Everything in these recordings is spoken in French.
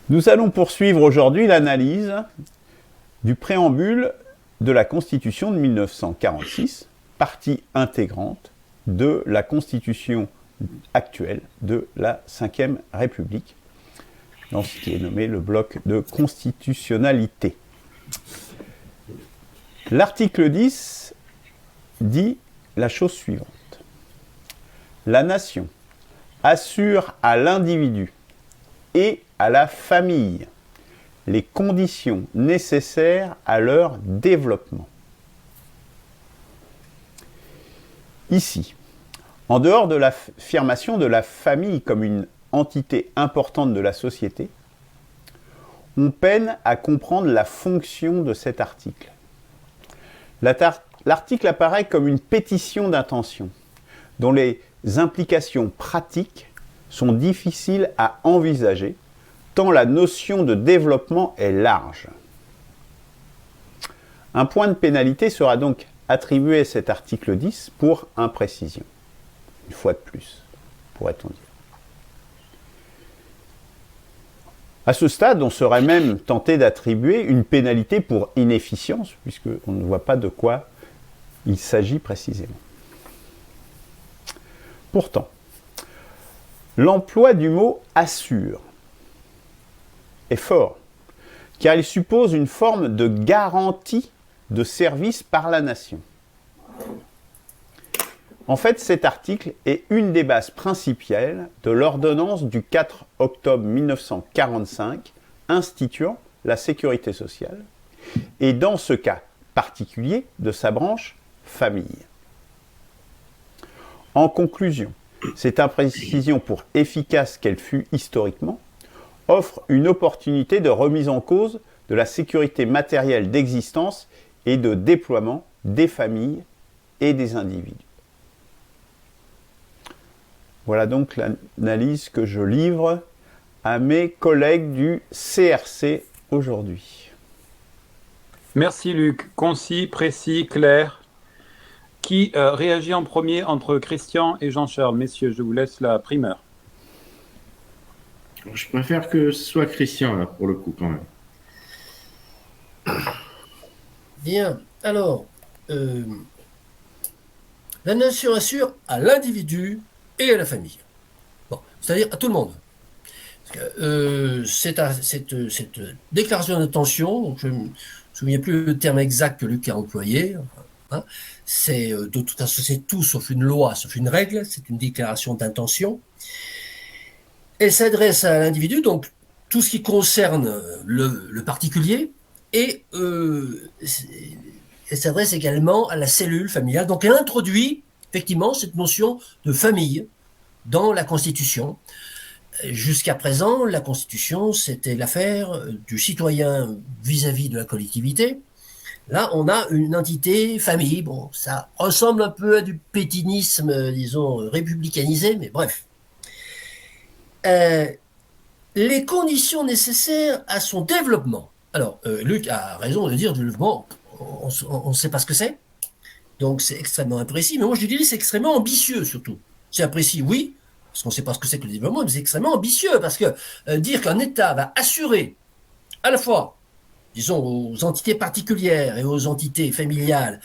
Nous allons poursuivre aujourd'hui l'analyse du préambule de la Constitution de 1946, partie intégrante de la Constitution actuelle de la Ve République, dans ce qui est nommé le bloc de constitutionnalité. L'article 10 dit la chose suivante. La nation assure à l'individu et à la famille les conditions nécessaires à leur développement. Ici, en dehors de l'affirmation de la famille comme une entité importante de la société, on peine à comprendre la fonction de cet article. L'article apparaît comme une pétition d'intention, dont les implications pratiques sont difficiles à envisager, tant la notion de développement est large. Un point de pénalité sera donc attribué à cet article 10 pour imprécision. Une fois de plus, pourrait-on dire. À ce stade, on serait même tenté d'attribuer une pénalité pour inefficience, puisqu'on ne voit pas de quoi il s'agit précisément. Pourtant, l'emploi du mot « assure » est fort, car il suppose une forme de garantie de service par la nation. En fait, cet article est une des bases principales de l'ordonnance du 4 octobre 1945 instituant la sécurité sociale, et dans ce cas particulier de sa branche famille. En conclusion, cette imprécision, pour efficace qu'elle fut historiquement, offre une opportunité de remise en cause de la sécurité matérielle d'existence et de déploiement des familles et des individus. Voilà donc l'analyse que je livre à mes collègues du CRC aujourd'hui. Merci Luc, concis, précis, clair. Qui réagit en premier entre Christian et Jean-Charles? Messieurs, je vous laisse la primeur. Je préfère que ce soit Christian, là, pour le coup, quand même. Bien, alors, la nation assure à l'individu et à la famille. Bon, c'est-à-dire à tout le monde. Parce que, cette déclaration d'intention, je ne me souviens plus le terme exact que Luc a employé, hein, c'est de toute façon, c'est tout sauf une loi, sauf une règle, c'est une déclaration d'intention. Elle s'adresse à l'individu, donc tout ce qui concerne le particulier, et elle s'adresse également à la cellule familiale. Donc elle introduit effectivement cette notion de famille dans la Constitution. Jusqu'à présent, la Constitution, c'était l'affaire du citoyen vis-à-vis de la collectivité. Là, on a une entité famille. Bon, ça ressemble un peu à du pétinisme, disons, républicanisé, mais bref. Les conditions nécessaires à son développement. Alors, Luc a raison de dire développement, on ne sait pas ce que c'est, donc c'est extrêmement imprécis, mais moi je dirais c'est extrêmement ambitieux surtout. C'est imprécis, oui, parce qu'on ne sait pas ce que c'est que le développement, mais c'est extrêmement ambitieux, parce que dire qu'un État va assurer à la fois, disons, aux entités particulières et aux entités familiales,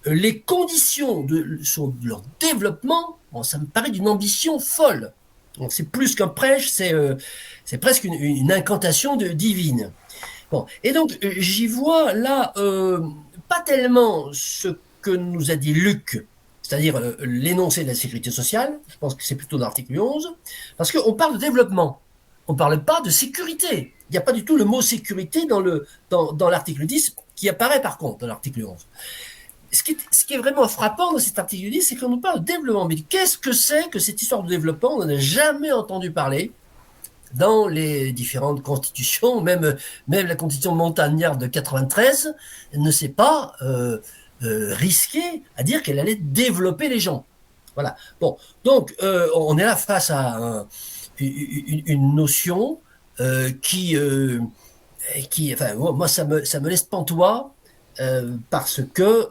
les conditions de leur développement, bon, ça me paraît d'une ambition folle. Donc c'est plus qu'un prêche, c'est presque une incantation divine. Bon, et donc j'y vois là pas tellement ce que nous a dit Luc, c'est-à-dire l'énoncé de la sécurité sociale, je pense que c'est plutôt dans l'article 11, parce qu'on parle de développement, on ne parle pas de sécurité. Il n'y a pas du tout le mot sécurité dans l'article 10, qui apparaît par contre dans l'article 11. Ce qui est vraiment frappant dans cet article 10, c'est qu'on nous parle de développement. Mais qu'est-ce que c'est que cette histoire de développement? On n'en a jamais entendu parler dans les différentes constitutions, même la constitution montagnarde de 93 ne s'est pas risquée à dire qu'elle allait développer les gens. Voilà. Bon, donc on est là face à une notion qui, enfin, moi ça me laisse pantois parce que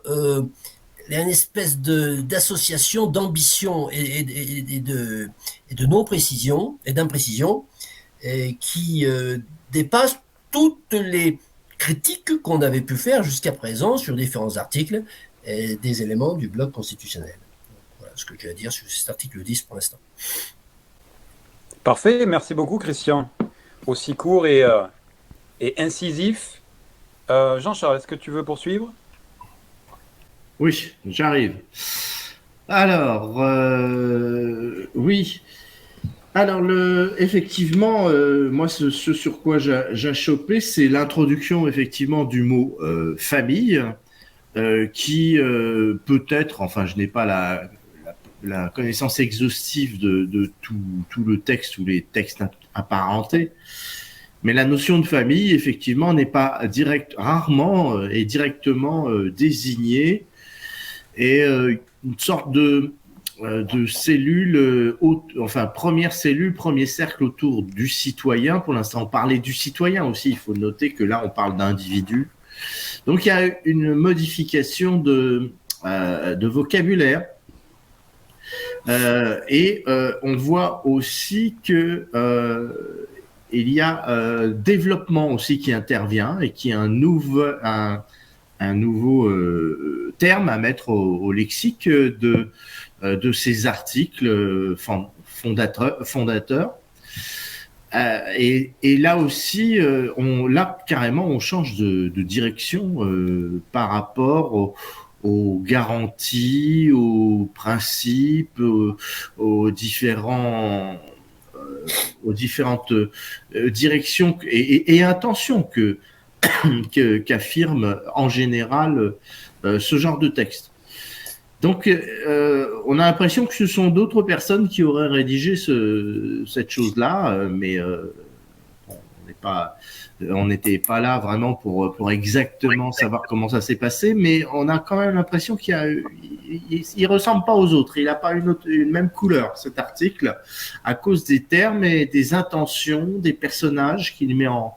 il y a une espèce d'association d'ambition et de non-précision et d'imprécision qui dépasse toutes les critiques qu'on avait pu faire jusqu'à présent sur différents articles et des éléments du bloc constitutionnel. Voilà ce que j'ai à dire sur cet article 10 pour l'instant. Parfait, merci beaucoup Christian. Aussi court et incisif. Jean-Charles, est-ce que tu veux poursuivre? Oui, j'arrive. Alors, oui. Alors, effectivement, moi, ce sur quoi j'ai chopé, c'est l'introduction, effectivement, du mot famille, qui peut-être, enfin, je n'ai pas la connaissance exhaustive de tout le texte ou les textes apparentés, mais la notion de famille, effectivement, n'est pas rarement et directement désignée, et une sorte de cellule, enfin première cellule, premier cercle autour du citoyen. Pour l'instant, on parlait du citoyen aussi. Il faut noter que là, on parle d'individu. Donc, il y a une modification de vocabulaire. Et on voit aussi que il y a développement aussi qui intervient et qui est un nouveau terme à mettre au lexique de ces articles fondateurs. Et là aussi, carrément, on change de direction par rapport aux garanties, aux principes, aux différentes directions et intentions qu'affirme en général ce genre de texte. Donc, on a l'impression que ce sont d'autres personnes qui auraient rédigé cette chose-là, mais on n'était pas là vraiment pour exactement savoir comment ça s'est passé, mais on a quand même l'impression il ressemble pas aux autres. Il n'a pas une même couleur, cet article, à cause des termes et des intentions des personnages qu'il met en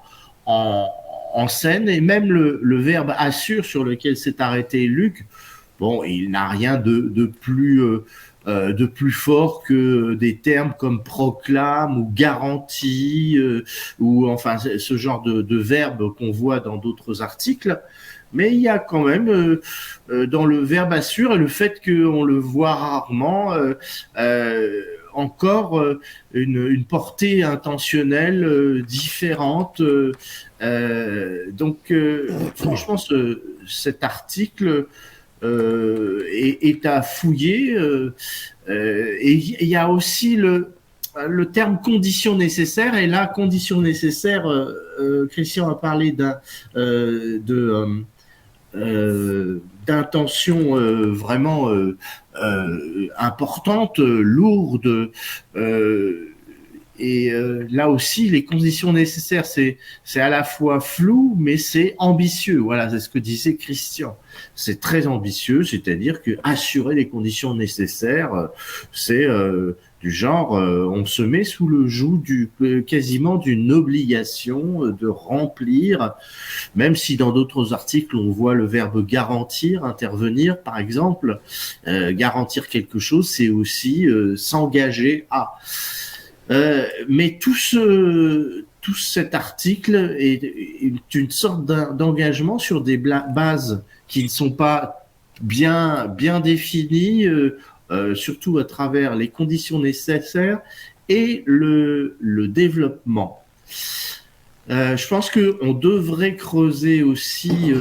scène, et même le verbe assure sur lequel s'est arrêté Luc. Bon, il n'a rien de plus fort que des termes comme proclame ou garantie, ou enfin ce genre de verbes qu'on voit dans d'autres articles. Mais il y a quand même dans le verbe assure et le fait qu'on le voit rarement encore une portée intentionnelle différente. Donc franchement, cet article est à fouiller. Et il y a aussi le terme condition nécessaire. Et là, condition nécessaire, Christian a parlé d'intention vraiment importante, lourde. Et là aussi, les conditions nécessaires, c'est à la fois flou, mais c'est ambitieux. Voilà, c'est ce que disait Christian. C'est très ambitieux, c'est-à-dire que assurer les conditions nécessaires, c'est du genre, on se met sous le joug quasiment d'une obligation de remplir, même si dans d'autres articles, on voit le verbe garantir, intervenir, par exemple. Garantir quelque chose, c'est aussi s'engager à... mais tout cet article est une sorte d'engagement sur des bases qui ne sont pas bien définies, surtout à travers les conditions nécessaires et le développement. Je pense qu'on devrait creuser aussi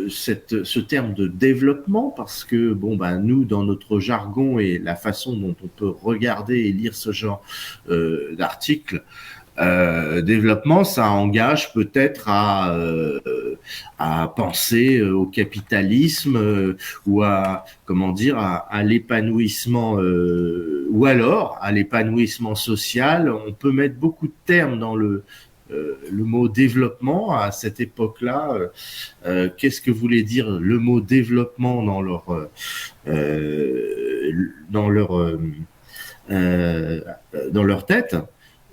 ce terme de développement, parce que nous, dans notre jargon et la façon dont on peut regarder et lire ce genre d'article, développement, ça engage peut-être à penser au capitalisme ou à l'épanouissement ou alors à l'épanouissement social. On peut mettre beaucoup de termes dans le mot développement à cette époque-là. Qu'est-ce que voulait dire le mot développement dans leur tête?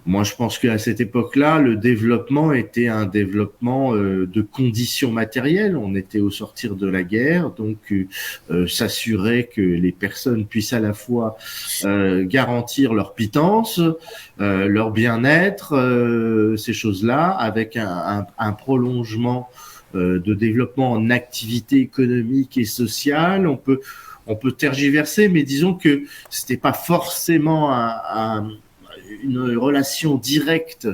Moi, je pense qu'à cette époque-là, le développement était un développement de conditions matérielles. On était au sortir de la guerre, donc s'assurer que les personnes puissent à la fois garantir leur pitance, leur bien-être, ces choses-là, avec un prolongement de développement en activité économique et sociale. On peut tergiverser, mais disons que c'était pas forcément une relation directe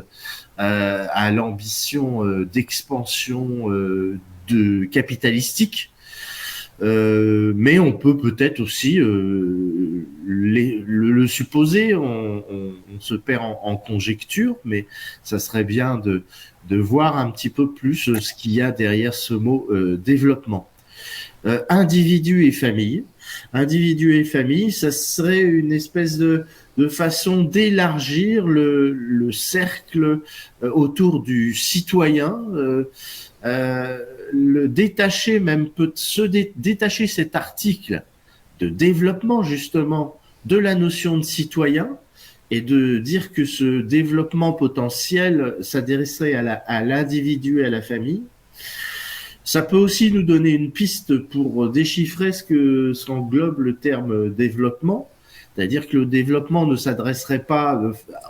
à l'ambition d'expansion de capitalistique. Mais on peut peut-être aussi le supposer, on se perd en conjecture, mais ça serait bien de voir un petit peu plus ce qu'il y a derrière ce mot développement. Individu et famille. Individu et famille, ça serait une espèce de façon d'élargir le cercle autour du citoyen, le détacher même détacher cet article de développement justement de la notion de citoyen et de dire que ce développement potentiel s'adresserait à l'individu et à la famille. Ça peut aussi nous donner une piste pour déchiffrer ce qu'englobe le terme développement. C'est-à-dire que le développement ne s'adresserait pas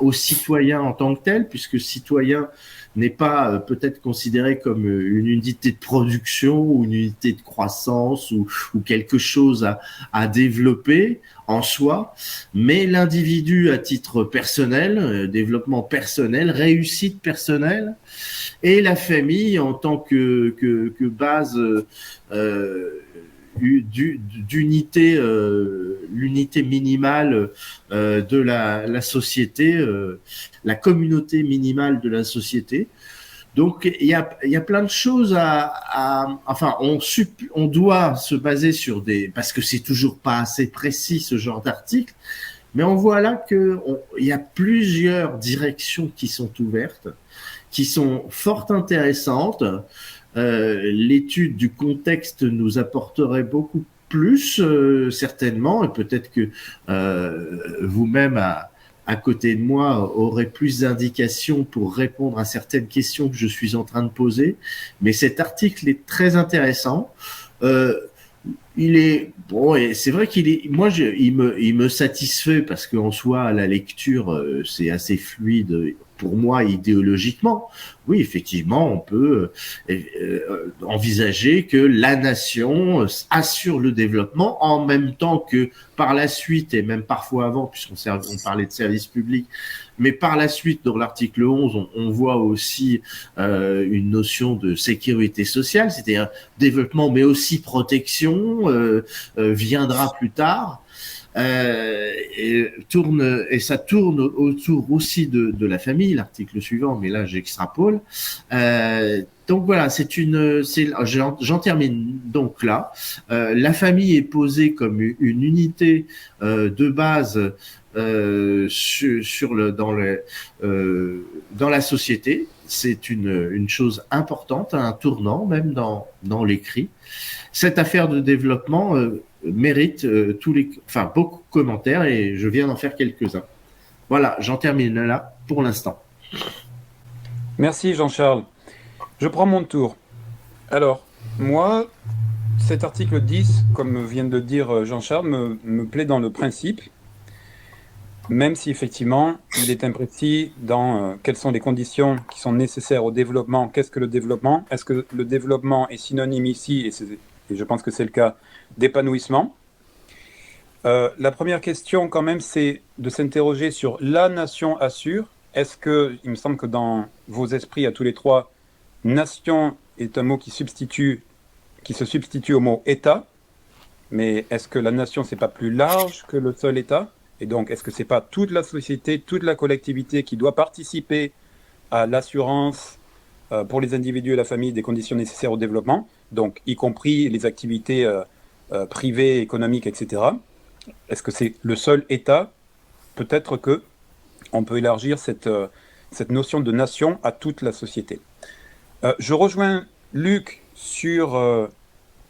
aux citoyens en tant que tel, puisque citoyen n'est pas peut-être considéré comme une unité de production ou une unité de croissance ou quelque chose à développer en soi, mais l'individu à titre personnel, développement personnel, réussite personnelle, et la famille en tant que base d'unité, l'unité minimale de la société, la communauté minimale de la société. Donc il y a plein de choses enfin on doit se baser sur parce que c'est toujours pas assez précis ce genre d'article, mais on voit là que il y a plusieurs directions qui sont ouvertes, qui sont fort intéressantes. L'étude du contexte nous apporterait beaucoup plus, certainement, et peut-être que vous-même, à côté de moi, aurez plus d'indications pour répondre à certaines questions que je suis en train de poser. Mais cet article est très intéressant. Il est bon, et c'est vrai il me satisfait parce qu'en soi, à la lecture, c'est assez fluide pour moi idéologiquement. Oui, effectivement, on peut envisager que la nation assure le développement en même temps que par la suite, et même parfois avant, puisqu'on parlait de services publics, mais par la suite, dans l'article 11, on voit aussi une notion de sécurité sociale, c'est-à-dire développement, mais aussi protection, viendra plus tard. Et ça tourne autour aussi de la famille, l'article suivant, mais là j'extrapole. Donc voilà, j'en termine donc là. La famille est posée comme une unité de base dans la société. C'est une chose importante, un tournant même dans l'écrit. Cette affaire de développement mérite beaucoup de commentaires et je viens d'en faire quelques-uns. Voilà, j'en termine là pour l'instant. Merci Jean-Charles. Je prends mon tour. Alors, moi, cet article 10, comme vient de le dire Jean-Charles, me plaît dans le principe, même si effectivement il est imprécis dans quelles sont les conditions qui sont nécessaires au développement. Qu'est-ce que le développement? Est-ce que le développement est synonyme ici, et je pense que c'est le cas, d'épanouissement? La première question quand même, c'est de s'interroger sur la nation assure. Est-ce que, il me semble que dans vos esprits à tous les trois, nation est un mot qui se substitue au mot État, mais est-ce que la nation, c'est pas plus large que le seul État? Et donc, est-ce que c'est pas toute la société, toute la collectivité qui doit participer à l'assurance pour les individus et la famille des conditions nécessaires au développement, donc y compris les activités privées, économiques, etc. Est-ce que c'est le seul État? Peut-être que on peut élargir cette notion de nation à toute la société. Je rejoins Luc sur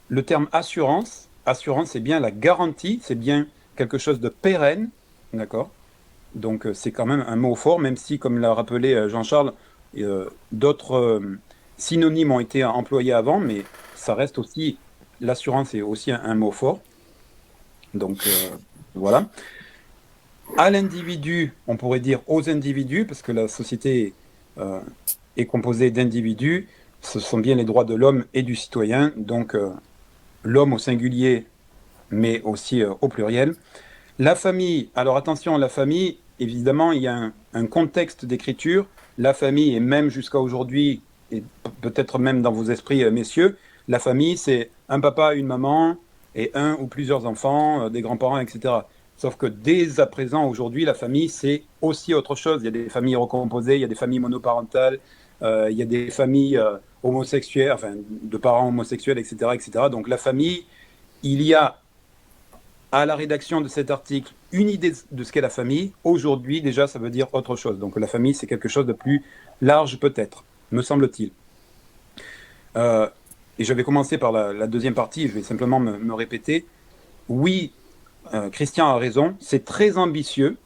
le terme assurance. Assurance, c'est bien la garantie, c'est bien quelque chose de pérenne, d'accord? Donc c'est quand même un mot fort, même si, comme l'a rappelé Jean-Charles, d'autres synonymes ont été employés avant, mais ça reste aussi, l'assurance est aussi un mot fort. Donc voilà. À l'individu, on pourrait dire aux individus, parce que la société est composée d'individus, ce sont bien les droits de l'homme et du citoyen, donc l'homme au singulier, mais aussi au pluriel. La famille, alors attention, la famille, évidemment, il y a un contexte d'écriture. La famille, et même jusqu'à aujourd'hui, et peut-être même dans vos esprits, messieurs, la famille, c'est un papa, une maman, et un ou plusieurs enfants, des grands-parents, etc. Sauf que dès à présent, aujourd'hui, la famille, c'est aussi autre chose. Il y a des familles recomposées, il y a des familles monoparentales, il y a des familles homosexuelles, enfin, de parents homosexuels, etc., etc. Donc la famille, il y a à la rédaction de cet article une idée de ce qu'est la famille. Aujourd'hui, déjà, ça veut dire autre chose. Donc la famille, c'est quelque chose de plus large peut-être, me semble-t-il. Et je vais commencer par la deuxième partie, je vais simplement me répéter. Oui, Christian a raison, c'est très ambitieux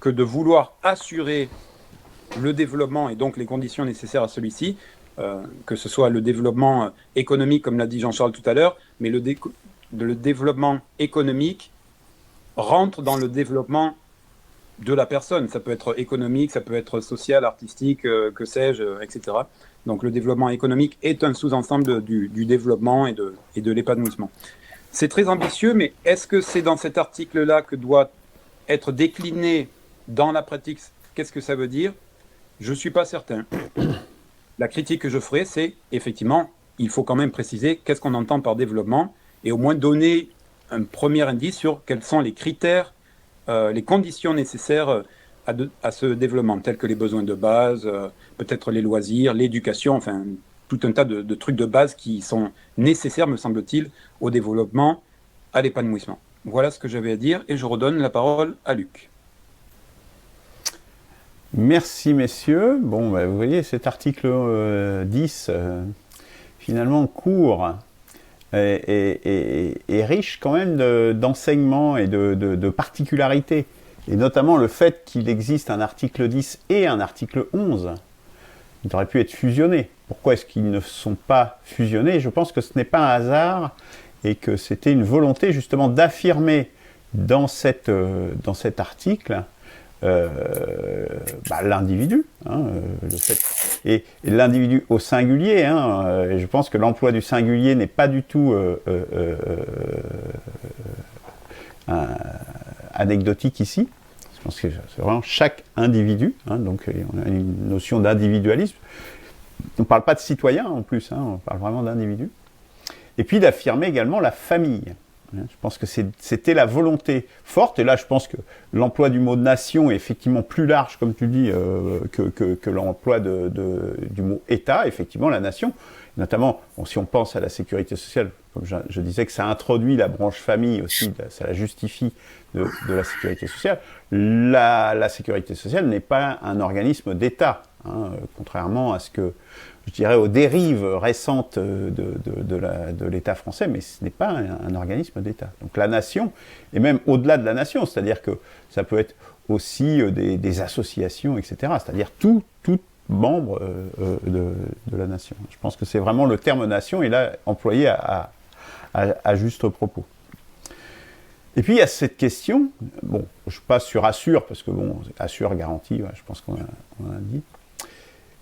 que de vouloir assurer le développement et donc les conditions nécessaires à celui-ci, que ce soit le développement économique, comme l'a dit Jean-Charles tout à l'heure, mais le développement économique rentre dans le développement de la personne. Ça peut être économique, ça peut être social, artistique, que sais-je, etc. Donc le développement économique est un sous-ensemble du développement et de l'épanouissement. C'est très ambitieux, mais est-ce que c'est dans cet article-là que doit être décliné dans la pratique? Qu'est-ce que ça veut dire? Je ne suis pas certain. La critique que je ferai, c'est effectivement, il faut quand même préciser qu'est-ce qu'on entend par développement et au moins donner un premier indice sur quels sont les critères, les conditions nécessaires à ce développement, tels que les besoins de base, peut-être les loisirs, l'éducation, enfin tout un tas de trucs de base qui sont nécessaires, me semble-t-il, au développement, à l'épanouissement. Voilà ce que j'avais à dire et je redonne la parole à Luc. Merci messieurs. Bon, bah, vous voyez, cet article 10, finalement court et riche quand même d'enseignements et de particularités. Et notamment le fait qu'il existe un article 10 et un article 11. Ils auraient pu être fusionnés. Pourquoi est-ce qu'ils ne sont pas fusionnés? Je pense que ce n'est pas un hasard et que c'était une volonté justement d'affirmer dans cet article l'individu, et l'individu au singulier. Et je pense que l'emploi du singulier n'est pas du tout anecdotique ici. Je pense que c'est vraiment chaque individu, donc on a une notion d'individualisme. On ne parle pas de citoyen en plus, on parle vraiment d'individu. Et puis d'affirmer également la famille. Je pense que c'était la volonté forte, et là je pense que l'emploi du mot nation est effectivement plus large, comme tu dis, que l'emploi du mot État, effectivement la nation. Notamment, si on pense à la sécurité sociale, comme je disais que ça introduit la branche famille aussi, ça la justifie de la sécurité sociale. La sécurité sociale n'est pas un organisme d'État, contrairement à ce que, je dirais, aux dérives récentes de l'État français, mais ce n'est pas un organisme d'État. Donc la nation, et même au-delà de la nation, c'est-à-dire que ça peut être aussi des associations, etc., c'est-à-dire tout membre de la nation. Je pense que c'est vraiment le terme nation, et là employé à juste propos. Et puis il y a cette question, bon, je passe sur Assure, parce que bon, Assure garantie, je pense qu'on a dit,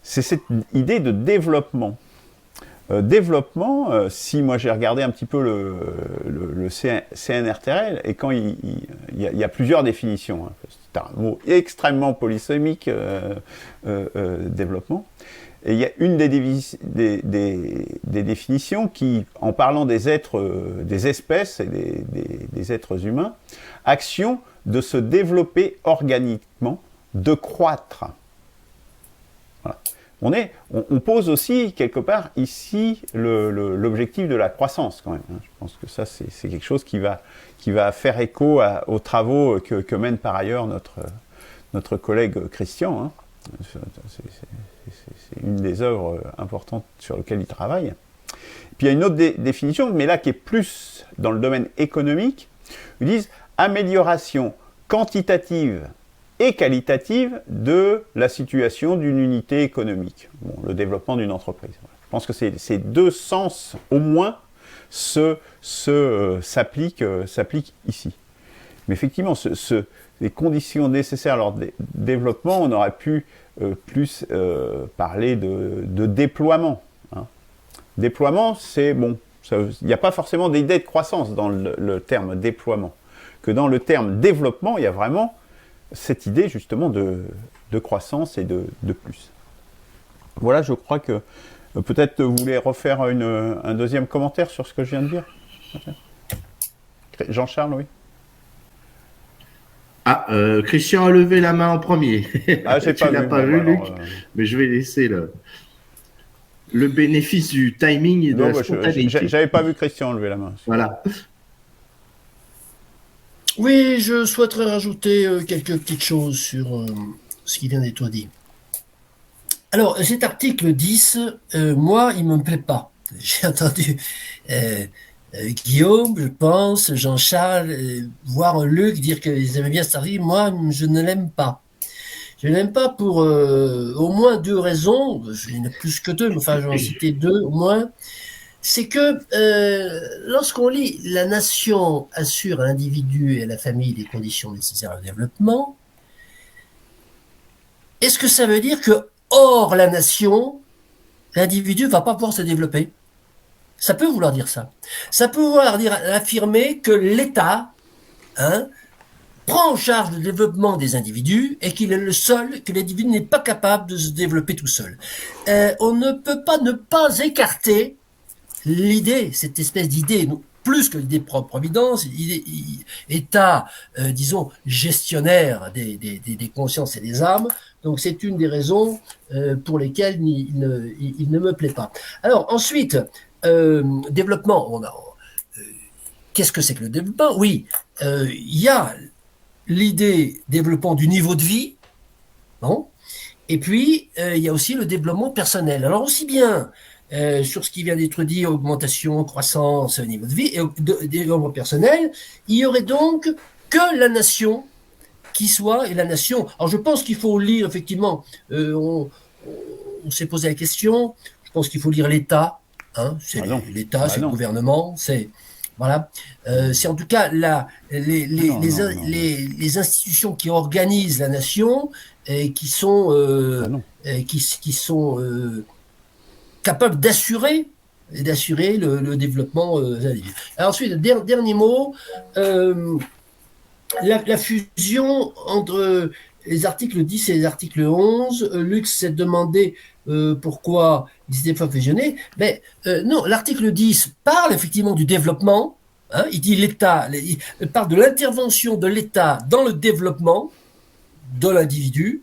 c'est cette idée de développement. Si moi j'ai regardé un petit peu le CNRTL, et quand il y a plusieurs définitions, c'est un mot extrêmement polysémique, développement, et il y a une des définitions qui, en parlant des espèces et des êtres humains, action de se développer organiquement, de croître. Voilà. On pose aussi, quelque part, ici, l'objectif de la croissance, quand même. Je pense que ça, c'est quelque chose qui va faire écho aux travaux que mène par ailleurs notre collègue Christian. C'est une des œuvres importantes sur lesquelles il travaille. Puis il y a une autre définition, mais là qui est plus dans le domaine économique. Ils disent amélioration quantitative et qualitative de la situation d'une unité économique, bon, le développement d'une entreprise. Je pense que ces deux sens, au moins, s'appliquent ici. Mais effectivement, les conditions nécessaires à leur développement, on aurait pu plus parler de déploiement. Hein. Déploiement, c'est bon. Il n'y a pas forcément d'idée de croissance dans le terme déploiement. Que dans le terme développement, il y a vraiment cette idée justement de croissance et de plus. Voilà, je crois que peut-être vous voulez refaire un deuxième commentaire sur ce que je viens de dire. Jean-Charles, oui. Ah, Christian a levé la main en premier. Ah, j'ai tu pas l'as vu, pas bon, vu, alors, Luc, mais je vais laisser le bénéfice du timing et de la spontanéité. J'avais pas vu Christian lever la main. Voilà. Oui, je souhaiterais rajouter quelques petites choses sur ce qui vient d'être dit. Alors, cet article 10, moi, il me plaît pas. J'ai entendu Guillaume, je pense, Jean-Charles, voire Luc dire qu'ils aimaient bien cet article. Moi, je ne l'aime pas. Je ne l'aime pas pour au moins deux raisons. Il y en a plus que deux, mais enfin, j'en ai cité deux au moins. C'est que lorsqu'on lit « La nation assure à l'individu et à la famille les conditions nécessaires au développement », est-ce que ça veut dire que, hors la nation, l'individu ne va pas pouvoir se développer? Ça peut vouloir dire ça. Ça peut vouloir dire affirmer que l'État prend en charge le développement des individus et qu'il est le seul, que l'individu n'est pas capable de se développer tout seul. On ne peut pas ne pas écarter l'idée, cette espèce d'idée, plus que l'idée de propre-providence, État, disons, gestionnaire des consciences et des âmes. Donc c'est une des raisons pour lesquelles il ne me plaît pas. Alors ensuite, développement, qu'est-ce que c'est que le développement? Oui, il y a l'idée développement du niveau de vie, bon, et puis il y a aussi le développement personnel. Alors aussi bien sur ce qui vient d'être dit, augmentation, croissance, niveau de vie, et développement personnel, il y aurait donc que la nation qui soit, et la nation. Alors je pense qu'il faut lire, effectivement, on s'est posé la question, je pense qu'il faut lire l'État, c'est l'État, c'est le gouvernement, c'est... Voilà, c'est en tout cas les institutions qui organisent la nation et qui sont capables d'assurer le développement des individus. Alors ensuite, dernier mot, la fusion entre les articles 10 et les articles 11. Luc s'est demandé pourquoi ils n'étaient pas fusionnés. Mais non, l'article 10 parle effectivement du développement. Il dit l'État, il parle de l'intervention de l'État dans le développement de l'individu.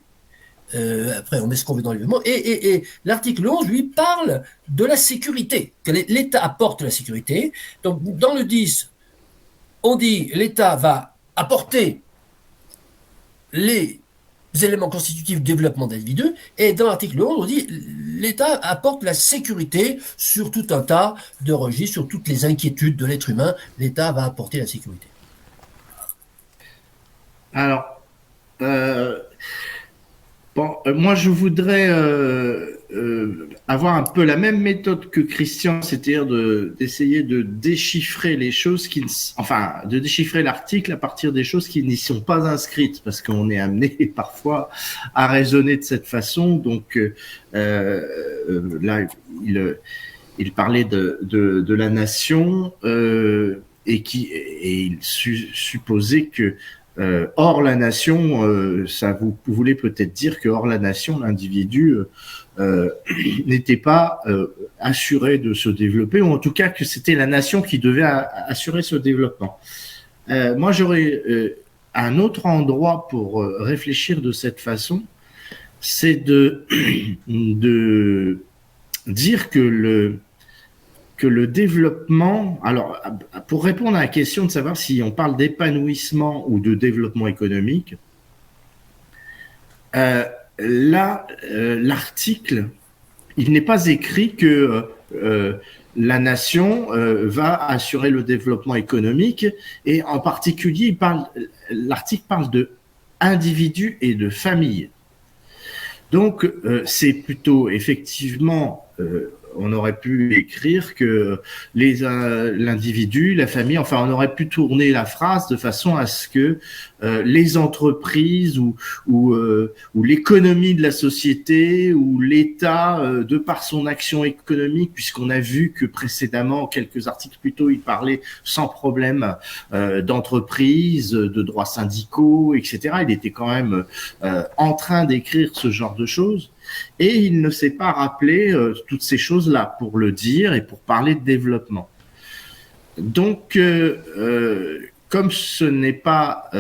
Après, on met ce qu'on veut dans le développement. Et l'article 11, lui, parle de la sécurité. Que l'État apporte la sécurité. Donc, dans le 10, on dit l'État va apporter les éléments constitutifs du développement d'individus, et dans l'article 11, on dit l'État apporte la sécurité sur tout un tas de registres, sur toutes les inquiétudes de l'être humain, l'État va apporter la sécurité. Alors, moi je voudrais avoir un peu la même méthode que Christian, c'est-à-dire d'essayer de déchiffrer les choses de déchiffrer l'article à partir des choses qui n'y sont pas inscrites, parce qu'on est amené parfois à raisonner de cette façon. Donc là, il parlait de la nation et il supposait que hors la nation, ça vous voulez peut-être dire que hors la nation, l'individu n'était pas assuré de se développer, ou en tout cas que c'était la nation qui devait assurer ce développement. Moi, j'aurais un autre endroit pour réfléchir de cette façon, c'est de dire que le développement, alors pour répondre à la question de savoir si on parle d'épanouissement ou de développement économique, là, l'article, il n'est pas écrit que la nation va assurer le développement économique, et en particulier, l'article parle de individu et de famille. Donc, c'est plutôt effectivement, on aurait pu écrire que l'individu, la famille, enfin, on aurait pu tourner la phrase de façon à ce que les entreprises ou l'économie de la société ou l'État, de par son action économique, puisqu'on a vu que précédemment, quelques articles plus tôt, il parlait sans problème d'entreprises, de droits syndicaux, etc. Il était quand même en train d'écrire ce genre de choses. Et il ne s'est pas rappelé toutes ces choses-là pour le dire et pour parler de développement. Donc, comme ce n'est pas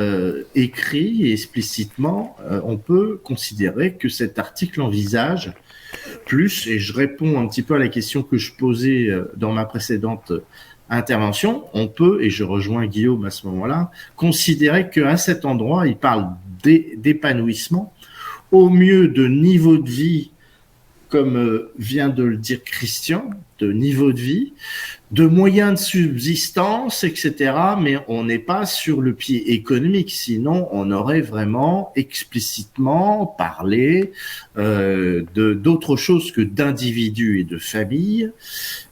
écrit explicitement, on peut considérer que cet article envisage plus, et je réponds un petit peu à la question que je posais dans ma précédente intervention, on peut, et je rejoins Guillaume à ce moment-là, considérer qu'à cet endroit, il parle d'épanouissement, au mieux de niveau de vie, comme vient de le dire Christian, de niveau de vie, de moyens de subsistance, etc. Mais on n'est pas sur le pied économique, sinon on aurait vraiment explicitement parlé d'autre chose que d'individus et de familles.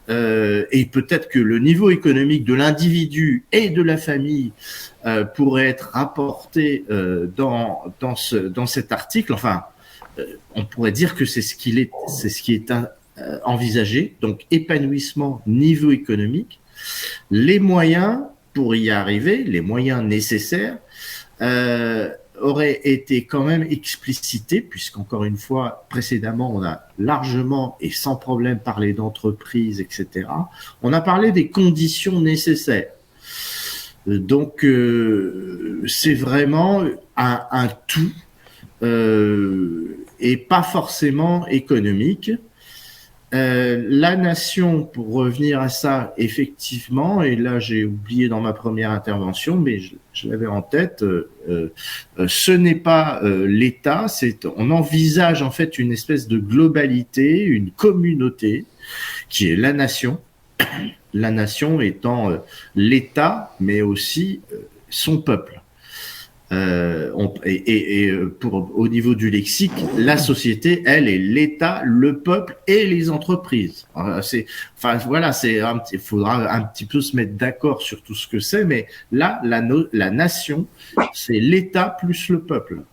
Et peut-être que le niveau économique de l'individu et de la famille pourrait être rapporté dans cet article. Enfin, on pourrait dire que c'est ce qui est envisagé. Donc, épanouissement, niveau économique, les moyens pour y arriver, les moyens nécessaires, auraient été quand même explicités, puisqu'encore une fois, précédemment, on a largement et sans problème parlé d'entreprise, etc. On a parlé des conditions nécessaires. Donc, c'est vraiment un tout et pas forcément économique. La nation, pour revenir à ça, effectivement, et là j'ai oublié dans ma première intervention, mais je l'avais en tête, ce n'est pas l'État, on envisage en fait une espèce de globalité, une communauté, qui est la nation étant l'État, mais aussi son peuple. Au niveau du lexique, la société, elle, est l'État, le peuple et les entreprises. Il faudra un petit peu se mettre d'accord sur tout ce que c'est, mais là, la nation, c'est l'État plus le peuple.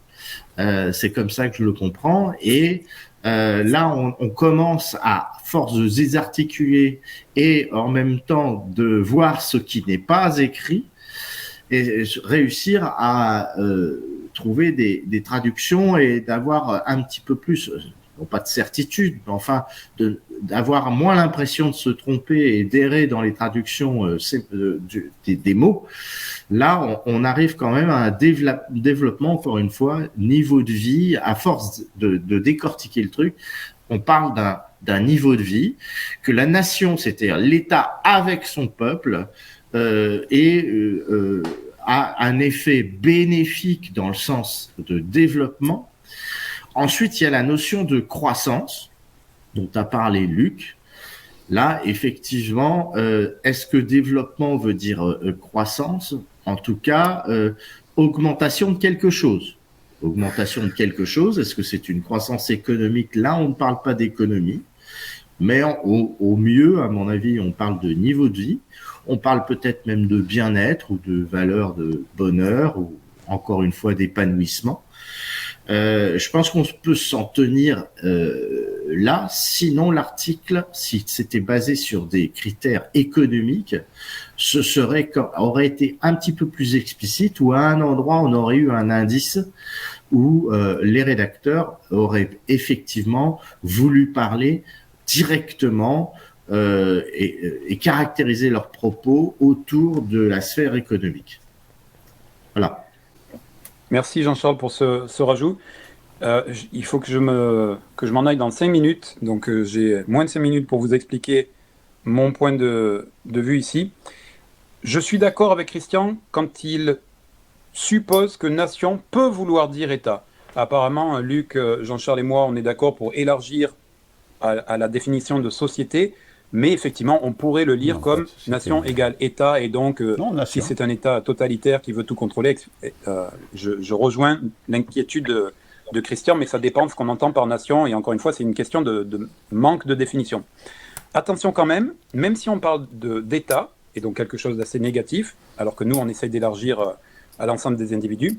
C'est comme ça que je le comprends. Et là, on commence à force de désarticuler et en même temps de voir ce qui n'est pas écrit, et réussir à trouver des traductions et d'avoir un petit peu plus, non pas de certitude, mais enfin d'avoir moins l'impression de se tromper et d'errer dans les traductions des mots. Là, on arrive quand même à un développement, encore une fois, niveau de vie, à force de décortiquer le truc, on parle d'un niveau de vie, que la nation, c'est-à-dire l'État avec son peuple, a un effet bénéfique dans le sens de développement. Ensuite, il y a la notion de croissance, dont a parlé Luc. Là, effectivement, est-ce que développement veut dire croissance? En tout cas, augmentation de quelque chose. Augmentation de quelque chose, est-ce que c'est une croissance économique? Là, on ne parle pas d'économie, mais au mieux, à mon avis, on parle de niveau de vie. On parle peut-être même de bien-être ou de valeur de bonheur ou encore une fois d'épanouissement. Je pense qu'on peut s'en tenir là. Sinon, l'article, si c'était basé sur des critères économiques, aurait été un petit peu plus explicite, ou à un endroit, on aurait eu un indice où les rédacteurs auraient effectivement voulu parler directement et caractériser leurs propos autour de la sphère économique. Voilà. Merci Jean-Charles pour ce rajout. Il faut que je m'en aille dans 5 minutes, donc j'ai moins de 5 minutes pour vous expliquer mon point de vue ici. Je suis d'accord avec Christian quand il suppose que nation peut vouloir dire État. Apparemment, Luc, Jean-Charles et moi, on est d'accord pour élargir à la définition de société. mais effectivement, on pourrait le lire Non, comme pas de société. nation égale État, et donc, Non, nation. si c'est un État totalitaire qui veut tout contrôler, je rejoins l'inquiétude de Christian, mais ça dépend de ce qu'on entend par nation, et encore une fois, c'est une question de manque de définition. Attention quand même si on parle d'État, et donc quelque chose d'assez négatif, alors que nous, on essaye d'élargir à l'ensemble des individus,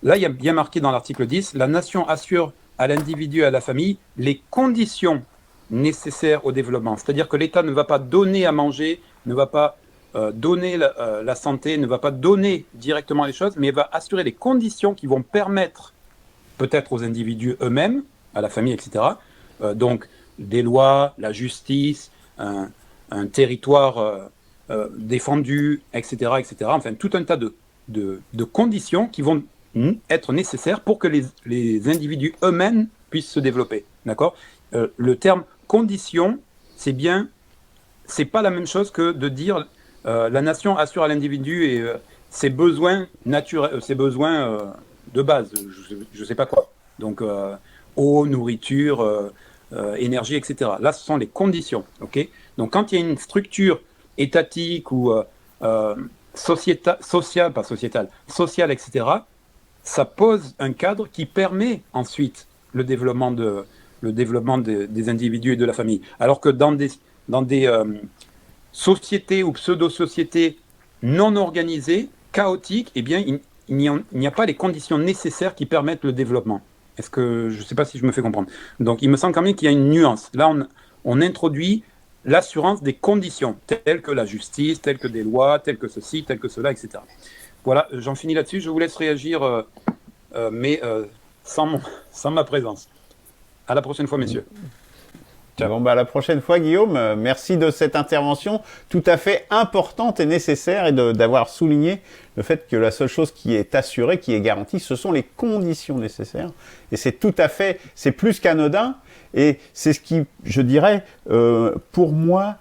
là, il y a bien marqué dans l'article 10, la nation assure à l'individu et à la famille les conditions nécessaires au développement. C'est-à-dire que l'État ne va pas donner à manger, ne va pas donner la santé, ne va pas donner directement les choses, mais va assurer les conditions qui vont permettre peut-être aux individus eux-mêmes, à la famille, etc. Donc, des lois, la justice, un territoire défendu, etc., etc. Enfin, tout un tas de conditions qui vont être nécessaires pour que les individus eux-mêmes puissent se développer. D'accord ? Le terme condition, c'est pas la même chose que de dire la nation assure à l'individu et ses besoins naturels, ses besoins de base, je sais pas quoi. Donc eau, nourriture, énergie, etc. Là, ce sont les conditions. Ok ? Donc quand il y a une structure étatique ou sociale, pas sociétale, sociale, etc., ça pose un cadre qui permet ensuite le développement des individus et de la famille. Alors que dans des sociétés ou pseudo-sociétés non organisées, chaotiques, eh bien, il n'y a pas les conditions nécessaires qui permettent le développement. Je ne sais pas si je me fais comprendre. Donc, il me semble quand même qu'il y a une nuance. Là, on introduit l'assurance des conditions, telles que la justice, telles que des lois, telles que ceci, telles que cela, etc. Voilà, j'en finis là-dessus. Je vous laisse réagir, mais sans ma présence. À la prochaine fois, messieurs. Bon, à la prochaine fois, Guillaume. Merci de cette intervention tout à fait importante et nécessaire et d'avoir souligné le fait que la seule chose qui est assurée, qui est garantie, ce sont les conditions nécessaires. Et c'est plus qu'anodin. Et c'est ce qui, je dirais, pour moi,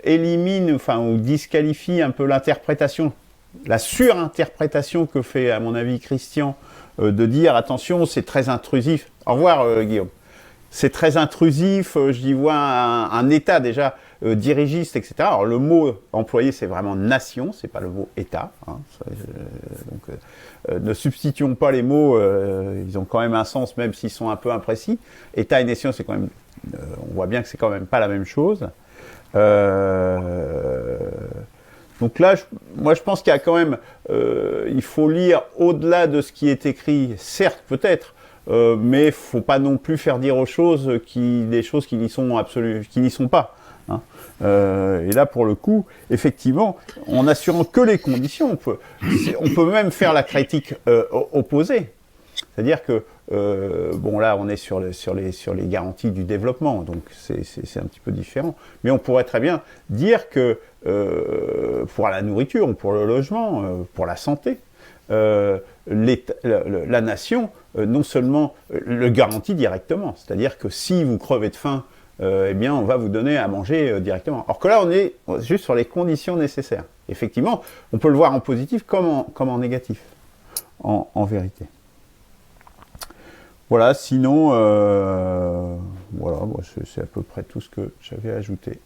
élimine, ou disqualifie un peu l'interprétation, la surinterprétation que fait, à mon avis, Christian, de dire, attention, c'est très intrusif. Au revoir, Guillaume. C'est très intrusif, j'y vois un État déjà dirigiste, etc. Alors le mot employé, c'est vraiment nation, c'est pas le mot État. Hein. Donc, ne substituons pas les mots, ils ont quand même un sens, même s'ils sont un peu imprécis. État et nation, c'est quand même, on voit bien que c'est quand même pas la même chose. Donc là, moi je pense qu'il y a quand même, il faut lire au-delà de ce qui est écrit, certes peut-être, mais il ne faut pas non plus faire dire des choses qui n'y sont pas. Hein. Et là, pour le coup, effectivement, en assurant que les conditions, on peut même faire la critique opposée. C'est-à-dire que, là, on est sur les garanties du développement, donc c'est un petit peu différent. Mais on pourrait très bien dire que pour la nourriture, pour le logement, pour la santé, la nation, non seulement le garantit directement, c'est-à-dire que si vous crevez de faim, eh bien, on va vous donner à manger directement. Alors que là, on est juste sur les conditions nécessaires. Effectivement, on peut le voir en positif comme en négatif, en vérité. Voilà, sinon, c'est à peu près tout ce que j'avais ajouté.